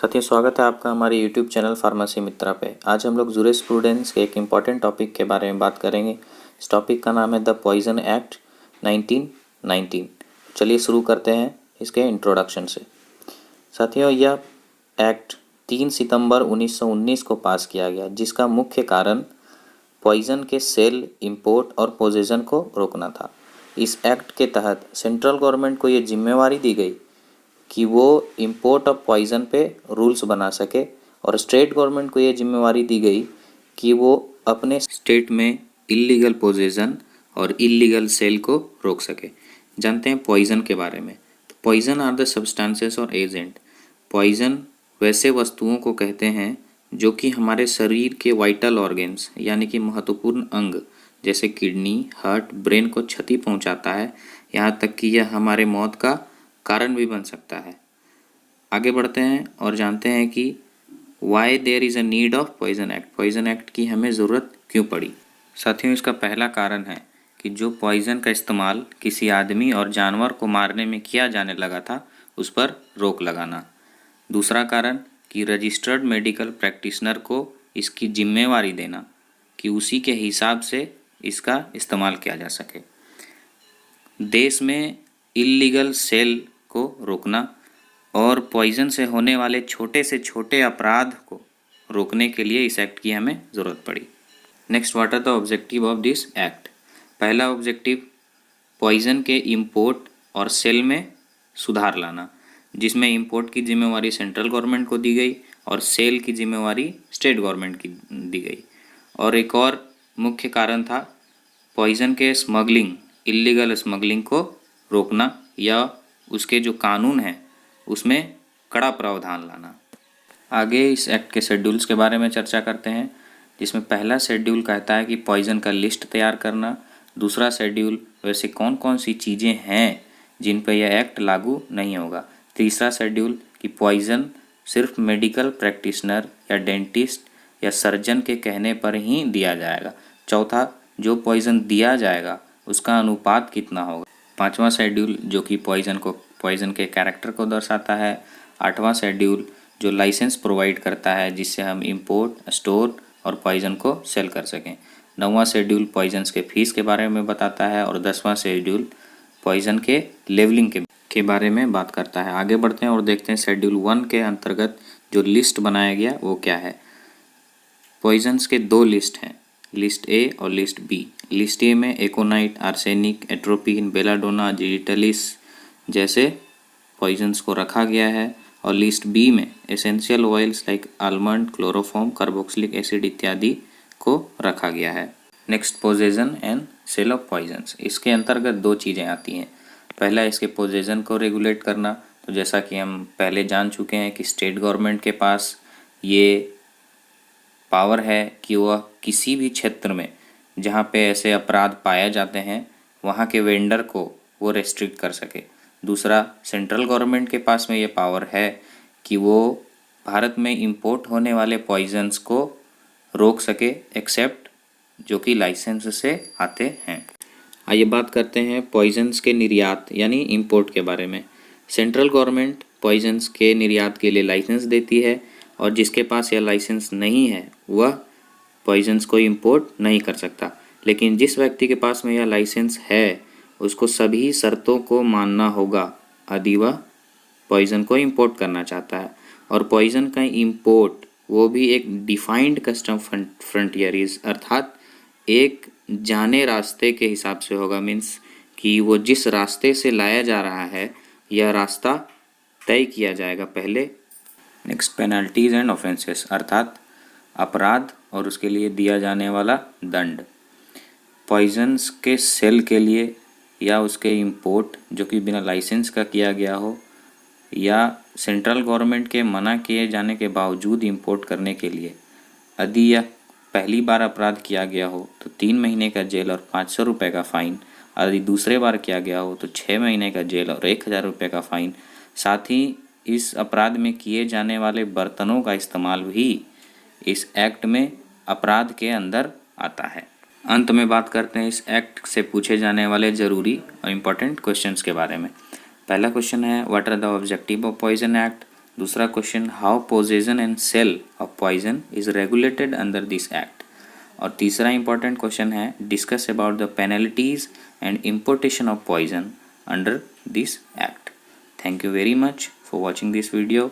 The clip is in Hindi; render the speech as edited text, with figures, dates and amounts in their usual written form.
साथियों, स्वागत है आपका हमारे YouTube चैनल फार्मेसी मित्रा पे। आज हम लोग जूरिस्प्रूडेंस के एक इम्पॉर्टेंट टॉपिक के बारे में बात करेंगे। इस टॉपिक का नाम है द पॉइजन एक्ट 1919। चलिए शुरू करते हैं इसके इंट्रोडक्शन से। साथियों, यह एक्ट 3 सितंबर 1919 को पास किया गया, जिसका मुख्य कारण पॉइजन के सेल, इंपोर्ट और पोजेसन को रोकना था। इस एक्ट के तहत सेंट्रल गवर्नमेंट को ये जिम्मेवारी दी गई कि वो इंपोर्ट ऑफ पॉइज़न पे रूल्स बना सके, और स्टेट गवर्नमेंट को ये जिम्मेवारी दी गई कि वो अपने स्टेट में इलीगल पोजेसन और इलीगल सेल को रोक सके। जानते हैं पॉइज़न के बारे में। पॉइज़न आर द सब्सटेंसेस और एजेंट। पॉइज़न वैसे वस्तुओं को कहते हैं जो कि हमारे शरीर के वाइटल ऑर्गेन्स यानी कि महत्वपूर्ण अंग जैसे किडनी, हार्ट, ब्रेन को क्षति पहुंचाता है, यहाँ तक कि यह हमारे मौत का कारण भी बन सकता है। आगे बढ़ते हैं और जानते हैं कि why there is a need of poison act. Poison act की हमें ज़रूरत क्यों पड़ी। साथियों, इसका पहला कारण है कि जो पॉइजन का इस्तेमाल किसी आदमी और जानवर को मारने में किया जाने लगा था, उस पर रोक लगाना। दूसरा कारण कि रजिस्टर्ड मेडिकल प्रैक्टिशनर को इसकी जिम्मेवारी देना कि उसी के हिसाब से इसका इस्तेमाल किया जा सके। देश में इल्लीगल सेल को रोकना और पॉइजन से होने वाले छोटे से छोटे अपराध को रोकने के लिए इस एक्ट की हमें ज़रूरत पड़ी। Next, what are the objective of this act. पहला ऑब्जेक्टिव पॉइजन के इंपोर्ट और सेल में सुधार लाना, जिसमें इंपोर्ट की जिम्मेवारी सेंट्रल गवर्नमेंट को दी गई और सेल की जिम्मेवारी स्टेट गवर्नमेंट की दी गई। और एक और मुख्य कारण था पॉइजन के स्मगलिंग, इलीगल स्मगलिंग को रोकना या उसके जो कानून हैं उसमें कड़ा प्रावधान लाना। आगे इस एक्ट के शेड्यूल्स के बारे में चर्चा करते हैं, जिसमें पहला शेड्यूल कहता है कि पॉइजन का लिस्ट तैयार करना। दूसरा शेड्यूल वैसे कौन कौन सी चीज़ें हैं जिन पर यह एक्ट लागू नहीं होगा। तीसरा शेड्यूल कि पॉइजन सिर्फ मेडिकल प्रैक्टिशनर या डेंटिस्ट या सर्जन के कहने पर ही दिया जाएगा। चौथा, जो पॉइजन दिया जाएगा उसका अनुपात कितना होगा। पांचवा शेड्यूल जो कि पॉइजन के कैरेक्टर को दर्शाता है। आठवां शेड्यूल जो लाइसेंस प्रोवाइड करता है जिससे हम इंपोर्ट, स्टोर और पॉइजन को सेल कर सकें। नौवां शेड्यूल पॉइजन के फीस के बारे में बताता है और 10वां शेड्यूल पॉइजन के लेवलिंग के बारे में बात करता है। आगे बढ़ते हैं और देखते हैं शेड्यूल 1 के अंतर्गत जो लिस्ट बनाया गया वो क्या है। पॉइजन्स के 2 लिस्ट हैं, लिस्ट ए और लिस्ट बी। लिस्ट ए में aconite, arsenic, atropine, belladonna, digitalis जैसे पॉइजन्स को रखा गया है, और लिस्ट बी में essential oils like almond, chloroform, carboxylic acid इत्यादि को रखा गया है। Next, possession and sale of poisons. इसके अंतर्गत 2 चीज़ें आती हैं। पहला, इसके पोजेसन को रेगुलेट करना। तो जैसा कि हम पहले जान चुके हैं कि स्टेट गवर्नमेंट के पास ये पावर है कि वह किसी भी क्षेत्र में जहाँ पे ऐसे अपराध पाए जाते हैं वहाँ के वेंडर को वो रेस्ट्रिक्ट कर सके। दूसरा, सेंट्रल गवर्नमेंट के पास में ये पावर है कि वो भारत में इंपोर्ट होने वाले पॉइजन्स को रोक सके, एक्सेप्ट जो कि लाइसेंस से आते हैं। आइए बात करते हैं पॉइजन्स के निर्यात यानी इंपोर्ट के बारे में। सेंट्रल गवर्नमेंट पॉइजन्स के निर्यात के लिए लाइसेंस देती है, और जिसके पास यह लाइसेंस नहीं है वह पॉइजन्स को इंपोर्ट नहीं कर सकता। लेकिन जिस व्यक्ति के पास में यह लाइसेंस है उसको सभी शर्तों को मानना होगा यदि वह पॉइजन को इंपोर्ट करना चाहता है। और पॉइजन का इंपोर्ट वो भी एक डिफाइंड कस्टम फ्रंटियरीज अर्थात एक जाने रास्ते के हिसाब से होगा। मीन्स कि वो जिस रास्ते से लाया जा रहा है यह रास्ता तय किया जाएगा पहले। नेक्स्ट, पेनल्टीज एंड ऑफेंसेस अर्थात अपराध और उसके लिए दिया जाने वाला दंड। पॉइजन्स के सेल के लिए या उसके इंपोर्ट जो कि बिना लाइसेंस का किया गया हो या सेंट्रल गवर्नमेंट के मना किए जाने के बावजूद इंपोर्ट करने के लिए, यदि यह पहली बार अपराध किया गया हो तो 3 महीने का जेल और 500 रुपये का फ़ाइन। यदि दूसरे बार किया गया हो तो 6 महीने का जेल और 1000 रुपये का फ़ाइन। साथ ही इस अपराध में किए जाने वाले बर्तनों का इस्तेमाल भी इस एक्ट में अपराध के अंदर आता है। अंत में बात करते हैं इस एक्ट से पूछे जाने वाले ज़रूरी और इम्पोर्टेंट क्वेश्चंस के बारे में। पहला क्वेश्चन है what are the objective of poison act. दूसरा question, how possession and sale of poison is regulated under this act. और तीसरा इंपॉर्टेंट क्वेश्चन है, discuss about the penalties and importation of poison under this act. Thank you very much for watching this video.